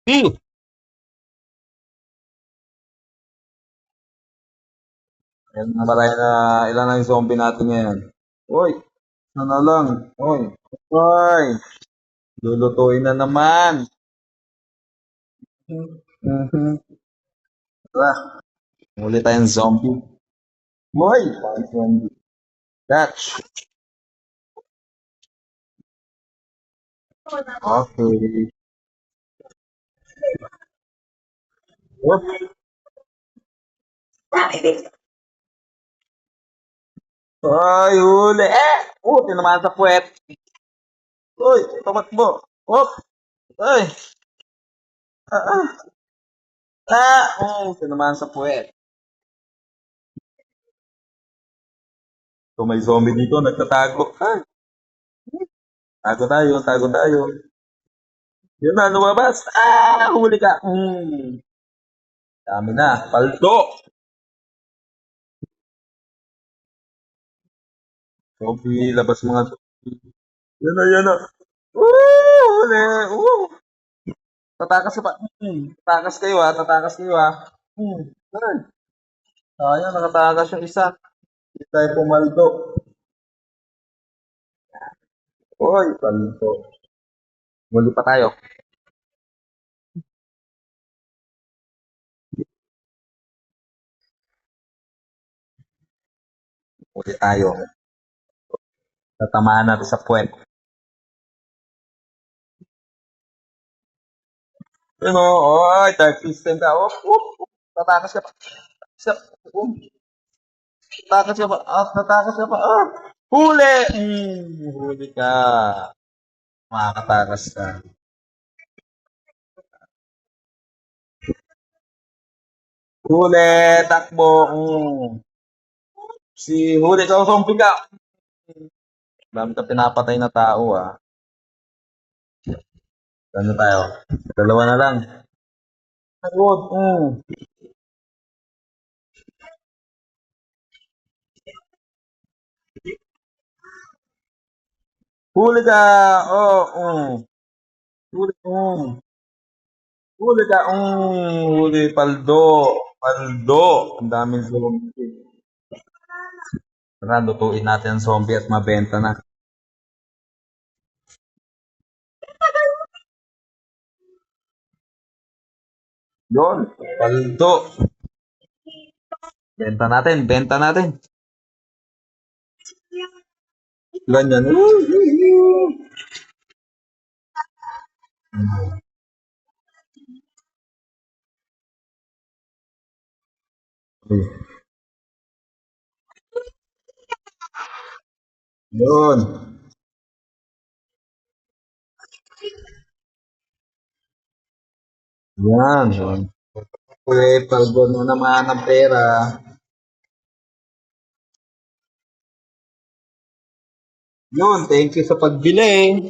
Hmm. Yan na ba tayo na ilan na yung zombie natin ngayon? Uy, ano na lang? Uy, uy, lulutuin na naman. Mhm. Tara, muli tayong zombie. Uy, parang zombie. Catch. Okay. Whoop. Ay, huli. Tinamaan sa puwet. Uy, tumakbo. Whoop. Ay, ah, ah. Tinamaan sa puwet. So may zombie dito, nagtatago. Tago tayo, tago tayo. Yun na, lumabas. Huli ka. Dami na. Paldo. Zombie, labas mga zombie. Yan na, yan na. Huli. Tatakas ka pa. Tatakas kayo ha, tatakas kayo ha. Ay, sayang, nakatakas yung isa. Hindi tayo pumaldo. Uy, paldo. Muli pa tayo. Muli tayo. Tatamaan natin sa puwet. Yun o, oy, dark system ka. Tatakas ka pa. Isa, tatakas ka pa. Tatakas ka pa. Huli! Huli ka. Makakatakas ka. Huli, takbo. Si huli ka, zombie ka. Dami ka pinapatay na tao ah. Ano tayo? Dalawa na lang. Good. Huli ka. Huli, huli ka. Huli, paldo. Paldo. Ang daming zombie. Tara, lutuin natin ang zombie at mabenta na. Yun, paldo. Benta natin, benta natin. Ganyan. Yun. Yan. Okay, paldo na naman ang pera. Yun, thank you sa pagbili.